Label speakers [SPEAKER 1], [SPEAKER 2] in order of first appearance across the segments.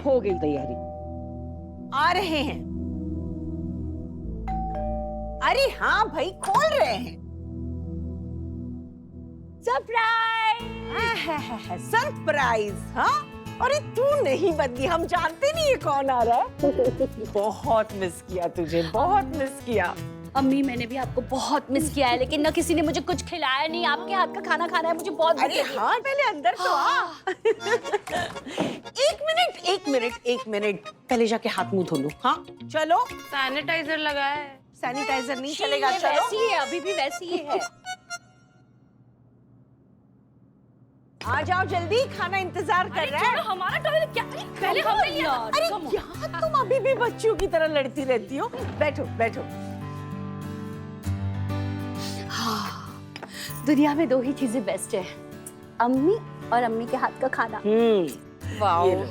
[SPEAKER 1] हो गई तैयारी। आ रहे हैं। अरे हाँ भाई, खोल रहे हैं।
[SPEAKER 2] सरप्राइज!
[SPEAKER 1] सरप्राइज? हाँ, अरे तू नहीं बदली, हम जानते नहीं ये कौन आ रहा है। बहुत मिस किया तुझे, बहुत मिस किया।
[SPEAKER 2] अम्मी, मैंने भी आपको बहुत मिस किया है, लेकिन ना किसी ने मुझे कुछ खिलाया नहीं। आपके हाथ का खाना खाना है, मुझे बहुत भूख
[SPEAKER 1] अरे
[SPEAKER 2] लगी है।
[SPEAKER 1] हाँ, पहले अंदर तो आ। एक मिनट, पहले जाके हाथ मुंह धो लो। हाँ चलो।
[SPEAKER 3] सैनिटाइजर लगा है।
[SPEAKER 1] सैनिटाइजर नहीं
[SPEAKER 2] छी,
[SPEAKER 1] चलेगा,
[SPEAKER 2] ये
[SPEAKER 1] चलो।
[SPEAKER 2] वैसी ही है, अभी भी वैसी ही है।
[SPEAKER 1] आ जाओ जल्दी, खाना इंतजार कर रहा है।
[SPEAKER 2] हमारा टॉयलेट क्या? पहले हमने लिया।
[SPEAKER 1] अरे यहाँ तुम अभी भी बच्चों की तरह लड़ती रहती हो। बैठो बैठो।
[SPEAKER 2] हाँ, दुनिया में 2 ही चीजें बेस्ट है, अम्मी और अम्मी के हाथ का खाना।
[SPEAKER 3] वाओ।
[SPEAKER 1] ये लो।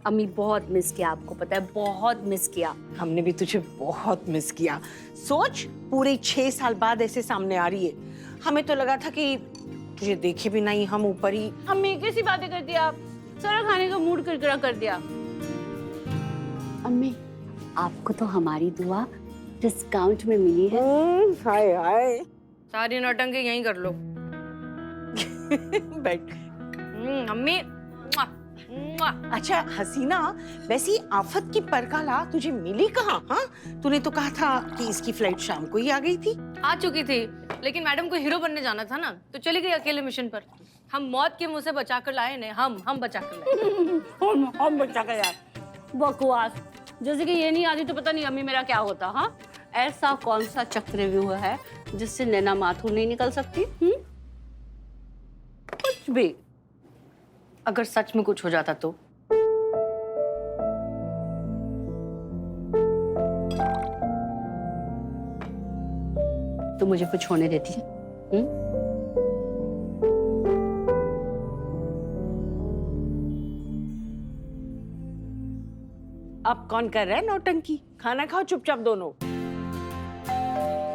[SPEAKER 2] अम्मी, बहुत मिस किया आपको, पता है, बहुत मिस किया।
[SPEAKER 1] हमने भी तुझे बहुत मिस किया। सोच, पूरे 6 साल बाद ऐसे सामने आ रही है। हमें तो लगा था कि तुझे देखे भी नहीं, हम ऊपर ही।
[SPEAKER 2] अम्मी, कैसी बातें करती आप? सारा खाने का मूड किरकिरा कर दिया। अम्मी, आपको तो हमारी दुआ डिस्काउंट में मिली है।
[SPEAKER 1] हाय हाय।
[SPEAKER 3] सारी नौटंकी यहीं कर लो।
[SPEAKER 1] बैठ।
[SPEAKER 3] अम्मी। मुआ, मुआ।
[SPEAKER 1] अच्छा हसीना, वैसी आफत की परकाला तुझे मिली कहाँ? हाँ, तूने तो कहा था कि इसकी फ्लाइट शाम को ही आ गई थी।
[SPEAKER 3] आ चुकी थी, लेकिन मैडम को हीरो बनने जाना था ना, तो चली गई अकेले मिशन पर। हम मौत के मुंह से बचाकर लाए ने, हम बचाकर लाए।
[SPEAKER 2] हम बच्चा का यार बकवास। जैसे कि ये नहीं आती तो पता नहीं अम्मी मेरा क्या होता। हाँ, ऐसा कौन सा चक्रव्यूह है जिससे नैना माथुर नहीं निकल सकती? कुछ भी।
[SPEAKER 3] अगर सच में कुछ हो जाता तो?
[SPEAKER 2] तो मुझे कुछ होने देती है?
[SPEAKER 1] अब कौन कर रहा है नौटंकी? खाना खाओ चुपचाप दोनों।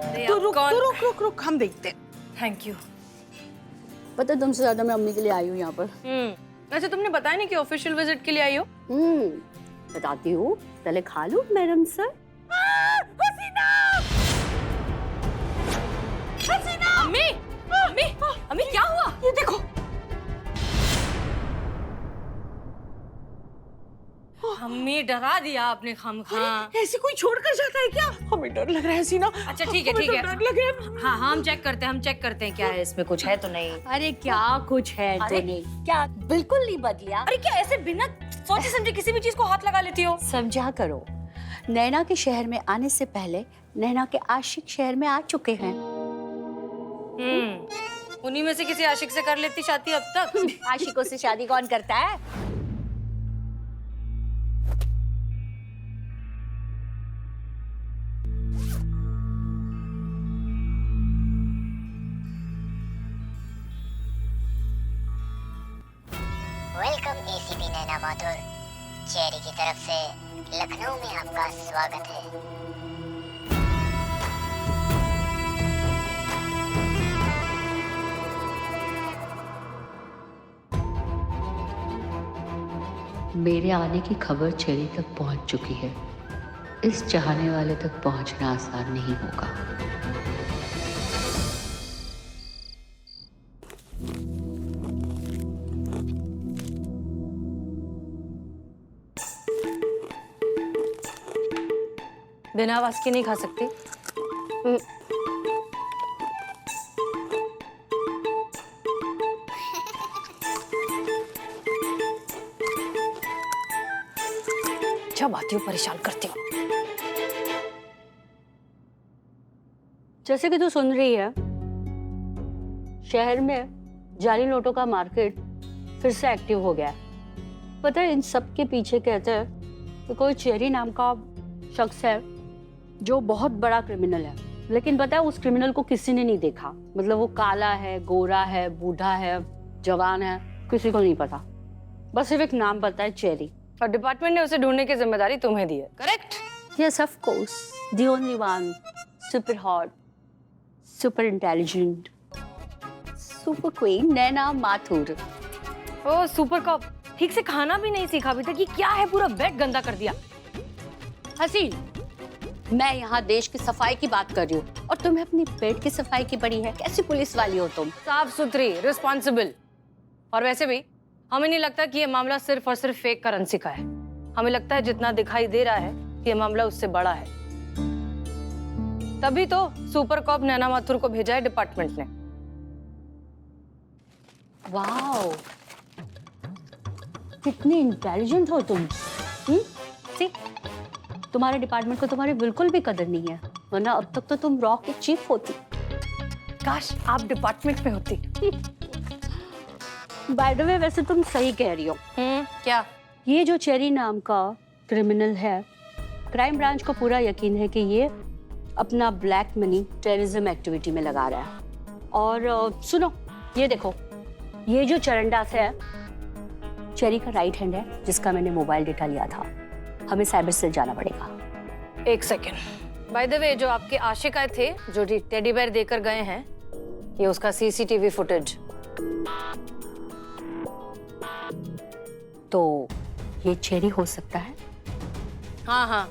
[SPEAKER 3] अरे
[SPEAKER 1] तो
[SPEAKER 3] अब
[SPEAKER 1] रुक,
[SPEAKER 3] कौन?
[SPEAKER 1] तो रुक, हम देखते हैं।
[SPEAKER 3] Thank you.
[SPEAKER 2] पता है, तुमसे ज्यादा मैं अम्मी के लिए आई हूँ यहाँ पर।
[SPEAKER 3] वैसे तुमने बताया नहीं कि ऑफिशियल विजिट के लिए आई हो।
[SPEAKER 2] बताती हूँ, पहले खा लो मैडम सर।
[SPEAKER 3] अम्मी, अम्मी, अम्मी क्या हुआ?
[SPEAKER 1] ये देखो।
[SPEAKER 3] अम्मी, डरा दिया आपने खामखा।
[SPEAKER 1] ऐसे कोई छोड़कर जाता है क्या? हमें डर लग रहा है सीना।
[SPEAKER 3] अच्छा ठीक है,
[SPEAKER 1] हमें
[SPEAKER 3] ठीक
[SPEAKER 1] तो
[SPEAKER 3] है।
[SPEAKER 1] डर लगे।
[SPEAKER 3] हाँ, हम चेक करते हैं क्या है इसमें, कुछ है तो नहीं।
[SPEAKER 2] अरे क्या कुछ है तो
[SPEAKER 3] अरे,
[SPEAKER 2] नहीं? क्या बिल्कुल नहीं बदलिया?
[SPEAKER 3] अरे क्या ऐसे बिना सोचे समझे किसी भी चीज को हाथ लगा लेती हो?
[SPEAKER 2] समझा करो, नैना के शहर में आने से पहले नैना के आशिक शहर में आ चुके हैं।
[SPEAKER 3] उन्हीं में से किसी आशिक से कर लेती शादी अब तक।
[SPEAKER 2] आशिकों से शादी कौन करता है?
[SPEAKER 4] वेलकम एसीपी नैना माथुर। चेरी की तरफ से लखनऊ में आपका स्वागत है।
[SPEAKER 5] मेरे आने की खबर चेरी तक पहुंच चुकी है। इस चाहने वाले तक पहुंचना आसान नहीं होगा।
[SPEAKER 3] बिना आवाज के नहीं खा सकती। जब आती हूँ परेशान करती हूँ।
[SPEAKER 2] जैसे कि तू सुन रही है, शहर में जाली नोटों का मार्केट फिर से एक्टिव हो गया है। पता है, इन सब के पीछे कहते हैं कि कोई चेरी नाम का शख्स है जो बहुत बड़ा क्रिमिनल है, लेकिन पता है उस क्रिमिनल को किसी ने नहीं देखा। मतलब वो काला है, गोरा है, बूढ़ा है, जवान है, किसी को नहीं पता। बस सिर्फ एक नाम पता है, चेरी।
[SPEAKER 3] और डिपार्टमेंट ने उसे ढूंढने की जिम्मेदारी तुम्हें दी है, correct?
[SPEAKER 2] Yes, of course. The only one. Super hot, super intelligent, super queen Naina Mathur.
[SPEAKER 3] ओ सुपर कॉप, ठीक से खाना भी नहीं सीखा अभी तक। ये क्या है, पूरा बेड गंदा कर दिया।
[SPEAKER 2] हसीन, मैं यहाँ देश की सफाई की बात कर रही हूँ और तुम्हें अपनी बेड की सफाई की पड़ी है। कैसी पुलिस वाली हो तुम?
[SPEAKER 3] साफ सुथरी, रिस्पॉन्सिबल। और वैसे भी हमें नहीं लगता कि ये मामला सिर्फ और सिर्फ फेक करेंसी का है। हमें लगता है जितना दिखाई दे रहा है कि ये मामला उससे बड़ा है। तभी तो सुपर कॉप नैना माथुर को भेजा है डिपार्टमेंट ने।
[SPEAKER 2] वाओ, कितनी इंटेलिजेंट हो तुम। सी, तुम्हारे डिपार्टमेंट को तुम्हारी बिल्कुल भी कदर नहीं है, वरना अब तक तो तुम रॉ की चीफ होती।
[SPEAKER 3] काश आप डिपार्टमेंट में होती।
[SPEAKER 2] बाय द वे, वैसे तुम सही कह रही हो।
[SPEAKER 3] क्या?
[SPEAKER 2] ये जो चेरी नाम का क्रिमिनल है, क्राइम ब्रांच को पूरा यकीन है कि ये अपना ब्लैक मनी टेररिज्म एक्टिविटी में लगा रहा है। और सुनो, ये देखो, ये जो चरणदास है चेरी का राइट हैंड है, जिसका मैंने मोबाइल डेटा लिया था। हमें साइबर सेल जाना पड़ेगा।
[SPEAKER 3] एक सेकेंड। बाय द वे, जो आपके आशिकाएं थे जो टेडी बेयर देकर गए हैं, ये उसका सीसीटीवी फुटेज।
[SPEAKER 2] तो ये चेरी हो सकता है।
[SPEAKER 3] हाँ हाँ,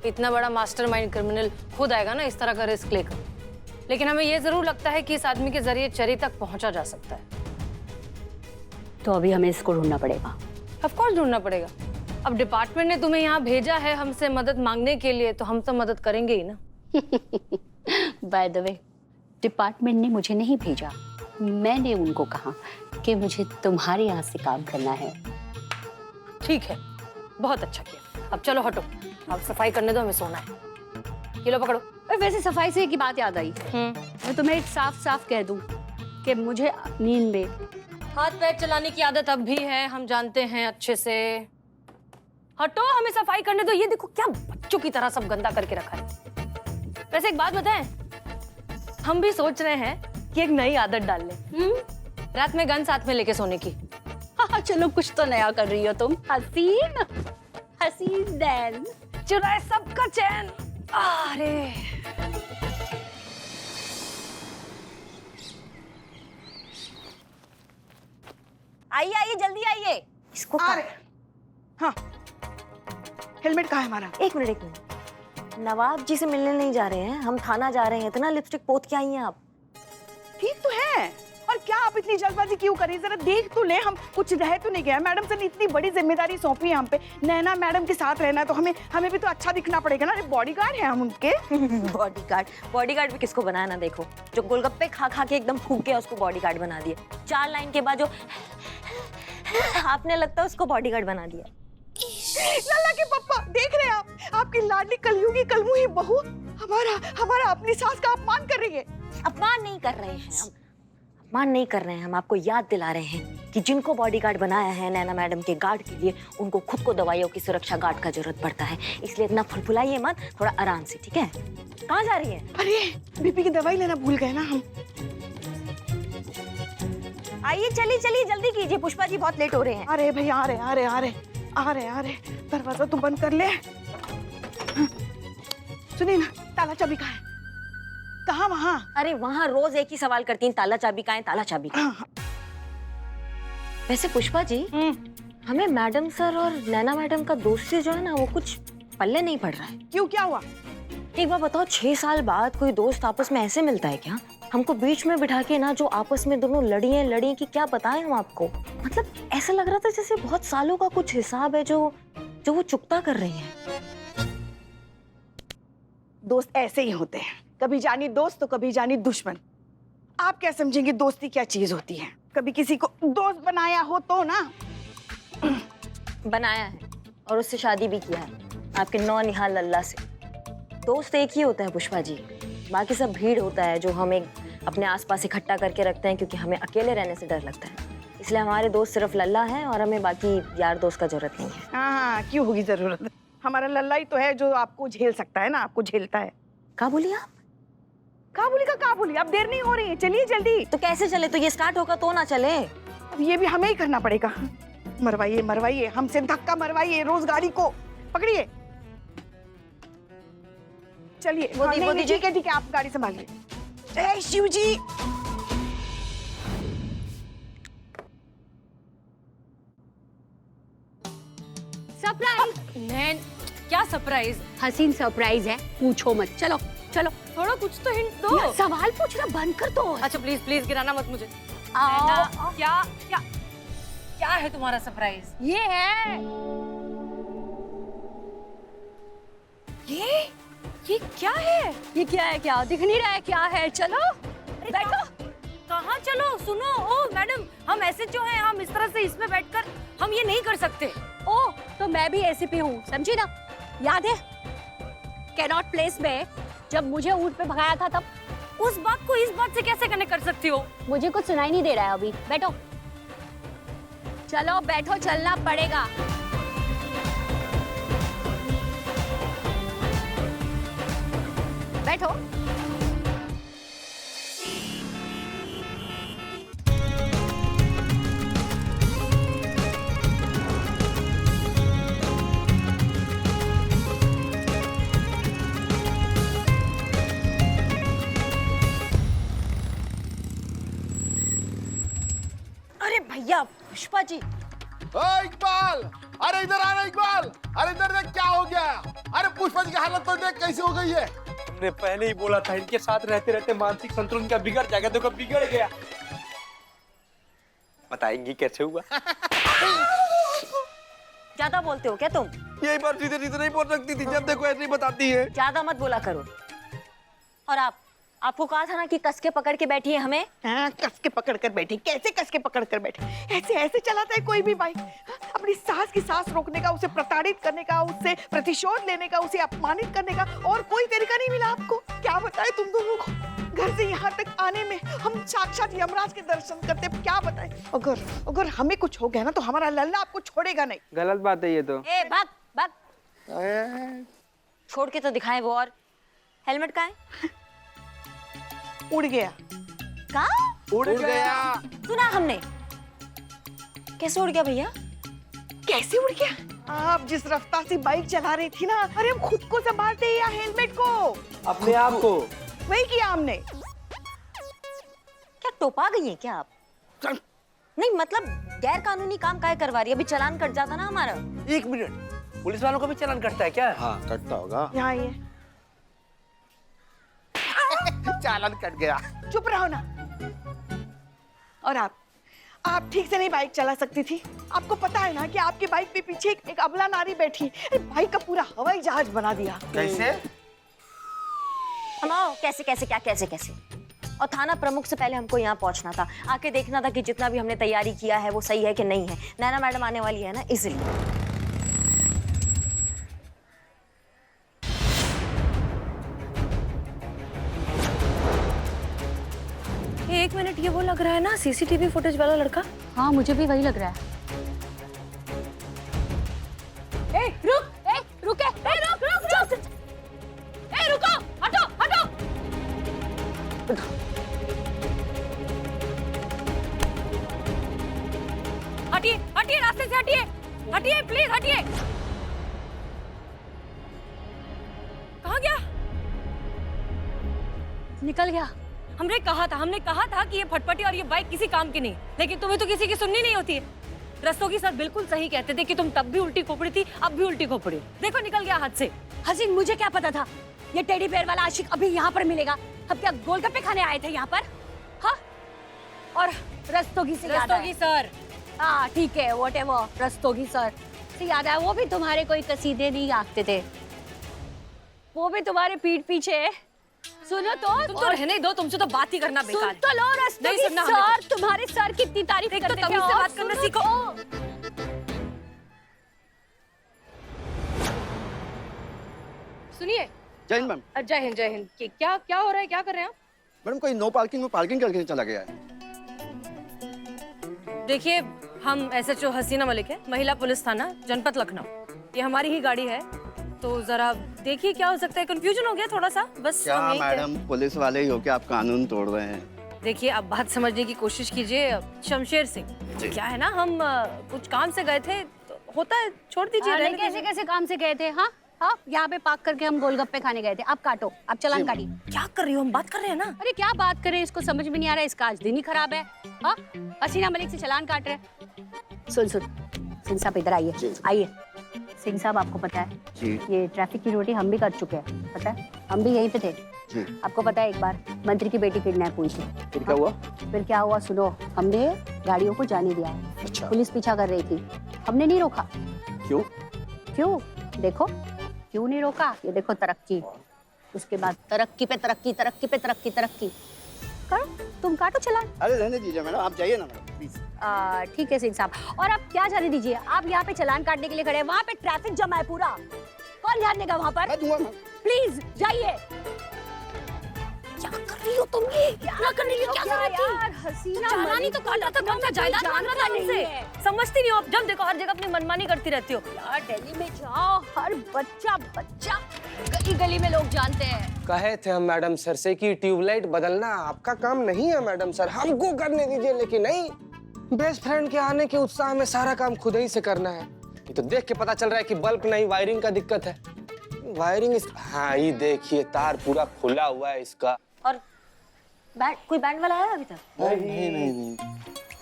[SPEAKER 3] इतना बड़ा मास्टरमाइंड क्रिमिनल खुद आएगा ना इस तरह का रिस्क लेकर। लेकिन हमें ये जरूर लगता है कि इस आदमी के जरिए चेरी तक पहुंचा जा सकता है।
[SPEAKER 2] तो अभी हमें इसको ढूंढना पड़ेगा।
[SPEAKER 3] ऑफ कोर्स ढूंढना पड़ेगा। अब डिपार्टमेंट ने तुम्हें यहाँ भेजा है हमसे मदद मांगने के लिए, तो हम तो मदद करेंगे ही ना।
[SPEAKER 2] बाय द वे, डिपार्टमेंट ने मुझे नहीं भेजा, मैंने उनको कहा कि मुझे तुम्हारे यहाँ से काम करना है।
[SPEAKER 3] ठीक है, बहुत अच्छा किया। अब चलो हटो, अब सफाई करने दो, हमें सोना है। ये लो पकड़ो।
[SPEAKER 2] वैसे सफाई से एक बात याद आई, मैं तुम्हें एक साफ साफ कह दूं कि मुझे नींद में
[SPEAKER 3] हाथ पैर चलाने की आदत अब भी है, हम जानते हैं अच्छे से। हटो, हमें सफाई करने दो। ये देखो क्या बच्चों की तरह सब गंदा करके रखा है। वैसे एक बात बताएं, हम भी सोच रहे हैं कि एक नई आदत डाल लें। रात में गन साथ में लेके सोने की।
[SPEAKER 2] हाँ, चलो कुछ तो नया कर रही हो तुम। हसीन, हसीन दैन
[SPEAKER 3] चुराए सबका चैन। अरे
[SPEAKER 6] आइए आइए, जल्दी आइए। इसको
[SPEAKER 1] अरे हाँ, हेलमेट कहाँ है हमारा?
[SPEAKER 6] एक मिनट। नवाब जी से मिलने नहीं जा रहे हैं, हम थाना जा रहे हैं। इतना लिपस्टिक पोत के आई हैं आप?
[SPEAKER 1] ठीक तो है, और क्या आप इतनी जल्दबाजी क्यों करें? जरा देख तो ले, हम कुछ रह तो नहीं गया। मैडम से इतनी बड़ी जिम्मेदारी सौंपी है हम पे, नैना मैडम के साथ रहना है, तो हमें भी तो अच्छा दिखना पड़ेगा ना। अरे बॉडीगार्ड है हम उनके।
[SPEAKER 6] बॉडीगार्ड भी किसको बनाया ना, देखो जो गोलगप्पे खा खा के एकदम फूक गया उसको बॉडीगार्ड बना दिया। 4 लाइन के बाद जो आपने लगता है उसको बॉडीगार्ड बना दिया।
[SPEAKER 1] लल्ला के पप्पा, देख रहे हैं आप, आपकी लाडली कलयुगी कलमुही बहू हमारा अपनी सास का अपमान कर रही है।
[SPEAKER 6] अपमान नहीं कर रहे हैं हम, अपमान नहीं कर रहे हैं हम। आपको याद दिला रहे हैं कि जिनको बॉडीगार्ड बनाया है नैना मैडम के गार्ड के लिए, उनको खुद को दवाइयों की सुरक्षा गार्ड का जरूरत पड़ता है। इसलिए इतना फुलफुलाइए मत, थोड़ा आराम से, ठीक है? कहाँ जा रही है?
[SPEAKER 1] अरे बीपी की दवाई लेना भूल गए ना हम।
[SPEAKER 6] आइए, चलिए चलिए, जल्दी कीजिए, पुष्पा जी बहुत लेट हो रहे हैं।
[SPEAKER 1] अरे भाई आ रहे, दरवाजा तू बंद कर ले। सुनिए ना, ताला चाबी कहाँ है? कहाँ? वहाँ।
[SPEAKER 6] अरे वहाँ रोज एक ही सवाल करती हैं, ताला चाबी कहाँ है, ताला चाबी कहाँ है? वैसे पुष्पा जी, हमें मैडम सर और नैना मैडम का दोस्ती जो है ना, वो कुछ पल्ले नहीं पड़ रहा है।
[SPEAKER 1] क्यों, क्या हुआ?
[SPEAKER 6] एक बार बताओ, 6 साल बाद कोई दोस्त आपस में ऐसे मिलता है क्या? हमको बीच में बिठा के ना, जो आपस में दोनों लड़ी कि क्या बताएं हम आपको। मतलब ऐसा लग रहा था जैसे बहुत सालों का कुछ हिसाब है जो वो चुकता कर रही हैं।
[SPEAKER 1] दोस्त ऐसे ही होते हैं, कभी जानी दोस्त तो कभी जानी दुश्मन। आप क्या समझेंगे दोस्ती क्या चीज होती है? कभी किसी को दोस्त बनाया हो तो ना।
[SPEAKER 6] बनाया है और उससे शादी भी किया है, आपके नौनिहाल लल्ला से। दोस्त एक ही होता है पुष्पा जी, बाकी सब भीड़ होता है जो हम एक अपने आसपास इकट्ठा करके रखते हैं, क्योंकि हमें अकेले रहने से डर लगता है। इसलिए हमारे दोस्त सिर्फ लल्ला हैं और हमें बाकी यार दोस्त का जरूरत नहीं है।
[SPEAKER 1] हाँ, क्यों होगी जरूरत? हमारा लल्ला ही तो है जो आपको झेल सकता है ना, आपको झेलता है।
[SPEAKER 6] क्या बोली आप?
[SPEAKER 1] कहाँ बोली? अब देर नहीं हो रही है, चलिए जल्दी।
[SPEAKER 6] तो कैसे चले? तो ये स्टार्ट होगा तो ना चले।
[SPEAKER 1] अब ये भी हमें ही करना पड़ेगा। मरवाइए हमसे, धक्का मरवाइए, रोज गाड़ी को पकड़िए। चलिए, ठीक है, आप गाड़ी संभालिए। जय शिव जी।
[SPEAKER 2] सरप्राइज।
[SPEAKER 3] नैन क्या सरप्राइज?
[SPEAKER 2] हसीन सरप्राइज है, पूछो मत। चलो चलो,
[SPEAKER 3] थोड़ा कुछ तो हिंट दो।
[SPEAKER 2] यार, सवाल पूछना बंद कर दो।
[SPEAKER 3] अच्छा प्लीज प्लीज गिराना मत मुझे।
[SPEAKER 2] आओ।
[SPEAKER 3] नैना, क्या क्या क्या है तुम्हारा सरप्राइज?
[SPEAKER 2] ये है,
[SPEAKER 3] ये क्या है?
[SPEAKER 2] ये क्या है? क्या दिख नहीं रहा है? क्या है? चलो बैठो।
[SPEAKER 3] कहाँ चलो? सुनो, ओ मैडम, हम ऐसे जो हैं, हम इस तरह से इसमें बैठकर हम ये नहीं कर सकते।
[SPEAKER 2] ओ, तो मैं भी एसीपी हूँ, समझी ना? याद है कैनॉट प्लेस में जब मुझे ऊंट पे भगाया था, तब
[SPEAKER 3] उस बात को इस बात से कैसे कनेक्ट कर सकती हो?
[SPEAKER 2] मुझे कुछ सुनाई नहीं दे रहा है अभी। बैठो, चलो बैठो, चलना पड़ेगा। बैठो।
[SPEAKER 6] अरे भैया, पुष्पा जी।
[SPEAKER 7] ओए इकबाल, अरे इधर आना इकबाल, अरे इधर देख क्या हो गया। अरे पुष्पा जी की हालत तो देख कैसी हो गई है।
[SPEAKER 8] हमने पहले ही बोला था, इनके साथ रहते रहते मानसिक संतुलन का बिगड़ जाएगा। देखो बिगड़ गया। बताएंगी कैसे हुआ?
[SPEAKER 6] ज्यादा बोलते हो क्या तुम?
[SPEAKER 8] यही बात सीधे सीधे नहीं बोल सकती थी, जब देखो ऐसे ही बताती है।
[SPEAKER 6] ज्यादा मत बोला करो। और आपको कहा था ना कि कस के पकड़ के बैठी है हमें।
[SPEAKER 1] हाँ, कस के पकड़ कर बैठी। कैसे कस के पकड़ कर बैठी? ऐसे ऐसे चलाता है कोई भी बाइक? अपनी सास की सांस रोकने का, उसे प्रताड़ित करने का, उससे प्रतिशोध लेने का, उसे अपमानित करने का और कोई तरीका नहीं मिला आपको? क्या बताए तुम दोनों को? घर से यहाँ तक आने में हम साक्षात यमराज के दर्शन करते। क्या बताए? अगर हमें कुछ हो गया ना तो हमारा लल्ला आपको छोड़ेगा नहीं।
[SPEAKER 8] गलत बात है ये तो।
[SPEAKER 6] ए भाग भाग। छोड़ के तो दिखाए वो। और हेलमेट कहाँ है?
[SPEAKER 1] उड़ गया।
[SPEAKER 6] कहाँ?
[SPEAKER 7] उड़ गया।
[SPEAKER 6] सुना हमने। कैसे उड़ गया भैया?
[SPEAKER 1] कैसे उड़ गया? आप जिस रफ्तार से बाइक चला रही थी ना, अरे हम खुद को संभालते या हेलमेट को?
[SPEAKER 8] अपने आप को।
[SPEAKER 1] वही किया हमने।
[SPEAKER 6] क्या टोपा गई है क्या आप? नहीं मतलब गैर कानूनी काम काहे करवा रही है? अभी चालान कट जाता ना हमारा।
[SPEAKER 8] 1 मिनट, पुलिस वालों को भी चालान कटता है क्या?
[SPEAKER 7] हाँ कटता होगा।
[SPEAKER 1] यहाँ ये
[SPEAKER 7] चालान कट गया।
[SPEAKER 1] चुप रहो ना। और आप ठीक से नहीं बाइक चला सकती थी? आपको पता है ना कि आपकी बाइक के पीछे एक अबला नारी बैठी। अरे बाइक का पूरा हवाई जहाज बना दिया।
[SPEAKER 7] कैसे?
[SPEAKER 6] हम आओ। कैसे कैसे क्या कैसे कैसे? और थाना प्रमुख से पहले हमको यहाँ पहुँचना था, आके देखना था कि जितना भी हमने तैयारी किया है वो सही है कि नहीं है। नैना मैडम आने वाली है ना, इसलिए।
[SPEAKER 3] 1 मिनट, ये वो लग रहा है ना सीसीटीवी फुटेज वाला लड़का?
[SPEAKER 2] हाँ, मुझे भी वही लग रहा है। ए, रुक, रुक, रुको, हटो, हटो।
[SPEAKER 3] हटिए, हटिए, रास्ते से हटिए, हटिए, प्लीज हटिए। कहाँ गया?
[SPEAKER 2] निकल गया।
[SPEAKER 3] हमने कहा था कि ये फटफटी और ये बाइक किसी काम की नहीं, लेकिन तुम्हें तो किसी की सुननी नहीं होती है। रस्तोगी सर बिल्कुल सही कहते थे कि तुम तब भी उल्टी खोपड़ी थी, अब भी उल्टी खोपड़ी। देखो निकल गया हाथ से।
[SPEAKER 2] हसीन, मुझे क्या पता था ये टेडी बेयर वाला आशिक अभी यहाँ पर मिलेगा। हम क्या गोलगप्पे खाने आए थे यहाँ पर? हाँ, और रस्तोगी से याद
[SPEAKER 3] रस्तोगी
[SPEAKER 2] आया।
[SPEAKER 3] सर,
[SPEAKER 2] हाँ ठीक है, व्हाटएवर, रस्तोगी सर से याद आया, वो भी तुम्हारे कोई कसीदे नहीं आंकते थे, वो भी तुम्हारे पीठ पीछे। सुनो तो,
[SPEAKER 3] तुम तो रहने दो, तुमसे तो बात ही करना बेकार
[SPEAKER 2] सुन
[SPEAKER 3] है।
[SPEAKER 2] तो लो रस्तोगी
[SPEAKER 3] नहीं सुनना हमें
[SPEAKER 2] सर, तुम्हारे सर की इतनी तारीफ
[SPEAKER 3] एक तो
[SPEAKER 2] करते थे।
[SPEAKER 3] तमीज से
[SPEAKER 2] और
[SPEAKER 3] बात करना
[SPEAKER 2] सुनो
[SPEAKER 3] सीखो।
[SPEAKER 2] तो।
[SPEAKER 3] सुनिए।
[SPEAKER 9] जय हिंद मैम।
[SPEAKER 3] जय हिंद, जय हिंद। क्या क्या हो रहा है? क्या कर रहे हैं आप?
[SPEAKER 9] मैडम कोई नो पार्किंग में पार्किंग करके चला गया है।
[SPEAKER 3] देखिए, हम SHO हसीना मलिक है, महिला पुलिस थाना जनपद लखनऊ। ये हमारी ही गाड़ी है, तो जरा देखिए क्या हो सकता है। कंफ्यूजन हो गया थोड़ा सा, बस।
[SPEAKER 9] क्या
[SPEAKER 3] हम यही कह-
[SPEAKER 9] मैडम पुलिस वाले ही हो के आप कानून तोड़ रहे हैं?
[SPEAKER 3] देखिए, आप बात समझने की कोशिश कीजिए। शमशेर सिंह, क्या है ना, हम कुछ काम से गए थे, तो होता है, छोड़ दीजिए।
[SPEAKER 2] अरे
[SPEAKER 3] रहने
[SPEAKER 2] कैसे
[SPEAKER 3] दीजिए।
[SPEAKER 2] कैसे काम से गए थे? हाँ हाँ, यहाँ पे पार्क करके हम गोलगप्पे खाने गए थे। आप काटो, आप चालान काटिए।
[SPEAKER 3] क्या कर रही हो? हम बात कर रहे हैं ना।
[SPEAKER 2] अरे क्या बात करें, इसको समझ में नहीं आ रहा है, इसका आज दिन ही खराब है। हाँ, हसीना मलिक से चालान काट रहे हैं। सुन साहब, इधर आइए, आइए। सिंह साहब, आपको पता है
[SPEAKER 9] जी
[SPEAKER 2] ये ट्रैफिक की ड्यूटी हम भी कर चुके हैं, पता है? हम भी यहीं पे थे।
[SPEAKER 9] जी।
[SPEAKER 2] आपको पता है एक बार मंत्री की बेटी किडनैप हुई थी।
[SPEAKER 9] फिर क्या हुआ?
[SPEAKER 2] फिर क्या हुआ सुनो, हमने गाड़ियों को जाने दिया।
[SPEAKER 9] अच्छा।
[SPEAKER 2] पुलिस पीछा कर रही थी, हमने नहीं रोका।
[SPEAKER 9] क्यों?
[SPEAKER 2] क्यों? देखो क्यों नहीं रोका, ये देखो तरक्की। उसके बाद तरक्की पे तरक्की, तरक्की पे तरक्की, तरक्की। करो, तुम काटो चलान।
[SPEAKER 9] अरे रहने दीजिए मैडम, आप जाइए ना मैडम प्लीज।
[SPEAKER 2] ठीक है सिंह साहब, और आप क्या जाने दीजिए, आप यहाँ पे चलान काटने के लिए खड़े हैं, वहाँ पे ट्रैफिक जमा है पूरा। कौन ध्यान देगा वहाँ पर?
[SPEAKER 9] मैं दूंगा मैम।
[SPEAKER 2] प्लीज जाइए। क्या कर रही हो तुम? ये क्या कर रही हो? क्या कर रही
[SPEAKER 3] यार,
[SPEAKER 2] हसीना
[SPEAKER 3] चालान ही तो काटा था, कौन सा जायदाद मांग रहा था हमसे? समझती नहीं हो आप, जब देखो हर जगह अपनी मनमानी करती रहती हो।
[SPEAKER 2] यार दिल्ली में जाओ, हर बच्चा बच्चा गली गली में लोग जानते हैं।
[SPEAKER 8] कहे थे हम मैडम सर से कि ट्यूबलाइट बदलना आपका काम नहीं है मैडम सर, हमको करने दीजिए, लेकिन नहीं, बेस्ट फ्रेंड के आने के उत्साह में सारा काम खुद ही से करना है। ये तो देख के पता चल रहा है कि बल्ब नहीं, वायरिंग का दिक्कत है। वायरिंग हाँ, ये देखिए तार पूरा खुला हुआ है इसका।
[SPEAKER 6] और कोई बैंड वाला है अभी तक?
[SPEAKER 8] नहीं।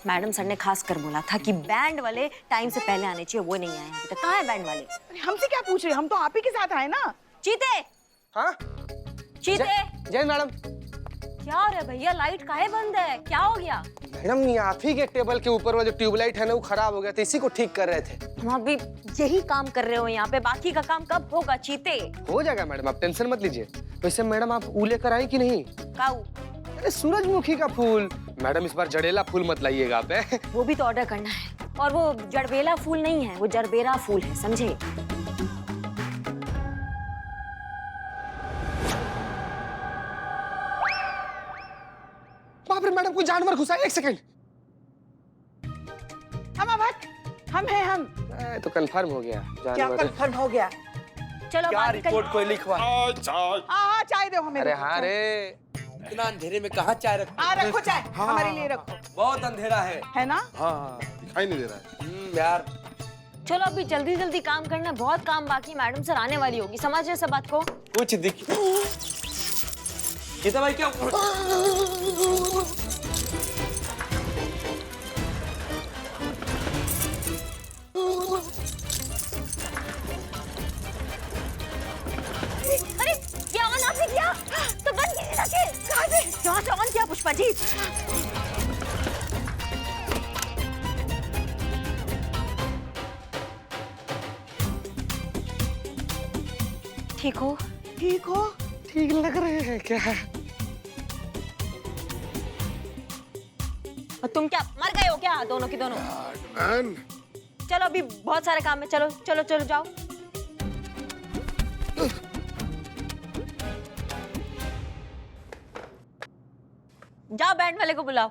[SPEAKER 6] मैडम सर ने खास कर बोला था कि बैंड वाले टाइम से पहले आने चाहिए, वो नहीं आए अभी तक। कहाँ है बैंड वाले?
[SPEAKER 1] अरे हमसे क्या पूछ रहे हैं, हम तो आप ही के साथ आए ना।
[SPEAKER 6] चीते,
[SPEAKER 8] हाँ
[SPEAKER 6] चीते,
[SPEAKER 8] जय मैडम।
[SPEAKER 6] क्या हो रहा है भैया? लाइट काहे बंद है? क्या हो गया?
[SPEAKER 8] मैडम ये आप ही के टेबल के ऊपर वाला जो ट्यूबलाइट है ना, वो खराब हो गया था, इसी को ठीक कर रहे थे।
[SPEAKER 6] हम अभी यही काम कर रहे हो यहाँ पे, बाकी का काम कब होगा चीते?
[SPEAKER 8] हो जाएगा मैडम, आप टेंशन मत लीजिए। वैसे मैडम आप ऊ लेकर आई कि नहीं?
[SPEAKER 6] काऊ?
[SPEAKER 8] अरे सूरजमुखी का फूल। मैडम इस बार जड़ेला फूल मत लाइएगा आप।
[SPEAKER 6] वो भी तो ऑर्डर करना है, और वो जड़बेला फूल नहीं है, वो जरबेरा फूल है, समझे?
[SPEAKER 8] बाप रे मैडम, कोई जानवर घुसा है, एक सेकंड।
[SPEAKER 1] हम हैं हम।
[SPEAKER 8] तो कंफर्म हो गया
[SPEAKER 1] क्या
[SPEAKER 8] जानवर।
[SPEAKER 1] कंफर्म हो गया?
[SPEAKER 6] चलो
[SPEAKER 8] क्या
[SPEAKER 6] बात
[SPEAKER 8] रिपोर्ट कोई लिखवा?
[SPEAKER 1] हाँ चाय दो हमें।
[SPEAKER 8] अरे हाँ रे,
[SPEAKER 10] इतना अंधेरे में कहाँ चाय रखो?
[SPEAKER 1] हाँ रखो चाय, हमारे लिए रखो।
[SPEAKER 10] बहुत अंधेरा है
[SPEAKER 1] ना?
[SPEAKER 7] हाँ दिखाई नहीं दे रहा है।
[SPEAKER 10] यार।
[SPEAKER 6] चलो अभी जल्दी जल्दी काम करना, बहुत काम बाकी। मैडम सर आने वाली होगी, समझ रहे सब बात को?
[SPEAKER 10] कुछ दिख। गीता भाई क्या?
[SPEAKER 6] अरे क्या ऑन आपने किया? तो बंद कीजिए जाके। कहाँ से ऑन किया पुष्पा जी? ठीक हो?
[SPEAKER 1] ठीक हो?
[SPEAKER 8] ठीक लग रहे हैं क्या?
[SPEAKER 6] और तुम क्या मर गए हो क्या, दोनों की दोनों? चलो अभी बहुत सारे काम है, चलो चलो चलो जाओ। जाओ बैंड वाले को बुलाओ।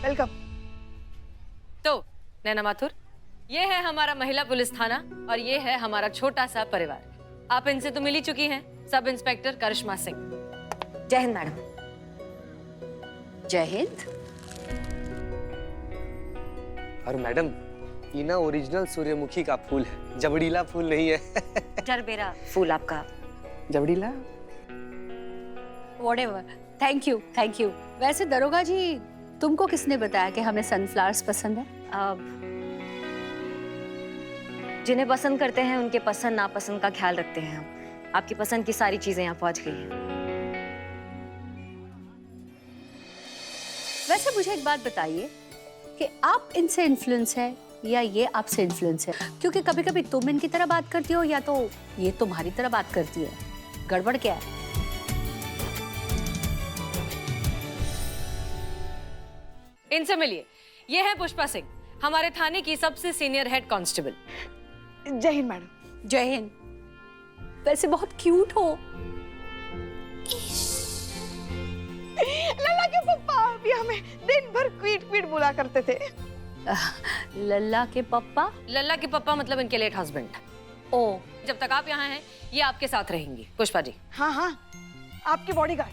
[SPEAKER 1] वेलकम।
[SPEAKER 3] तो नैना माथुर, ये है हमारा महिला पुलिस थाना और ये है हमारा छोटा सा परिवार। आप इनसे तो मिल ही चुकी हैं, सब इंस्पेक्टर करिश्मा सिंह।
[SPEAKER 6] जय हिंद मैडम।
[SPEAKER 2] जय हिंद।
[SPEAKER 8] और मैडम ये ना ओरिजिनल सूर्यमुखी का फूल है, जबड़ीला फूल नहीं है।
[SPEAKER 6] जरबेरा फूल आपका।
[SPEAKER 8] जबड़ीला।
[SPEAKER 2] Whatever, thank you thank you. वैसे दरोगा जी, तुमको किसने बताया कि हमें सनफ्लावर्स पसंद है?
[SPEAKER 6] जिन्हें पसंद करते हैं उनके पसंद नापसंद का ख्याल रखते हैं हम। आपकी पसंद की सारी चीजें यहाँ पहुँच गई हैं।
[SPEAKER 2] वैसे मुझे एक बात बताइए कि आप इनसे इन्फ्लुएंस है या ये आपसे इन्फ्लुएंस है? क्योंकि कभी कभी तुम इनकी तरह बात करती हो या तो ये तुम्हारी तरह बात करती है। गड़बड़ क्या है?
[SPEAKER 3] इनसे मिलिए, ये है पुष्पा सिंह, हमारे थाने की सबसे सीनियर हेड कांस्टेबल।
[SPEAKER 1] जय हिंद मैडम।
[SPEAKER 2] जय हिंद। वैसे बहुत क्यूट हो।
[SPEAKER 1] लल्ला के पप्पा भी हमें दिन भर क्वीट क्वीट बोला करते थे।
[SPEAKER 2] लल्ला के पप्पा?
[SPEAKER 3] लल्ला के पप्पा मतलब इनके लेट हस्बैंड।
[SPEAKER 2] ओ,
[SPEAKER 3] जब तक आप यहाँ हैं ये आपके साथ रहेंगी पुष्पा जी।
[SPEAKER 1] हाँ हाँ, आपके बॉडीगार्ड,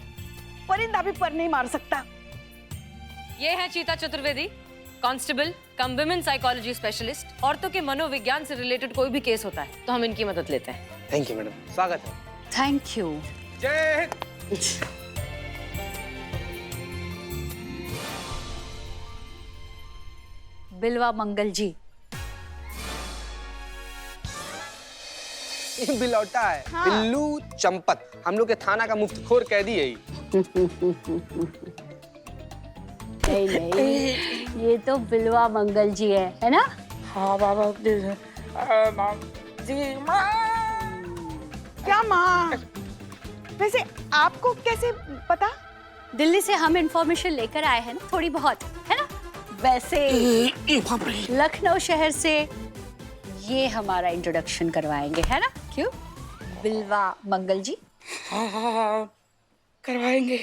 [SPEAKER 1] परिंदा भी पर नहीं मार सकता।
[SPEAKER 3] ये है चीता चतुर्वेदी, कांस्टेबल कम विमेन साइकोलॉजी स्पेशलिस्ट। औरतों के मनोविज्ञान से रिलेटेड कोई भी केस होता है तो हम इनकी मदद लेते हैं।
[SPEAKER 8] थैंक यू मैडम, स्वागत है।
[SPEAKER 2] Thank you.
[SPEAKER 8] जय हिंद।
[SPEAKER 2] बिलवा मंगल जी।
[SPEAKER 8] ये बिलौटा है।
[SPEAKER 1] हाँ।
[SPEAKER 8] बिल्लू चंपत, हम लोग के थाना का मुफ्तखोर कैदी है
[SPEAKER 2] नहीं नहीं, ये तो बिलवा मंगल जी है ना?
[SPEAKER 9] हाँ बाबा जी माँ।
[SPEAKER 1] क्या माँ? वैसे आपको कैसे पता?
[SPEAKER 2] दिल्ली से हम इंफॉर्मेशन लेकर आए हैं ना, थोड़ी बहुत, है ना? वैसे लखनऊ शहर से ये हमारा इंट्रोडक्शन करवाएंगे, है ना? क्यों? बिलवा मंगल जी।
[SPEAKER 9] हाँ करवाएंगे।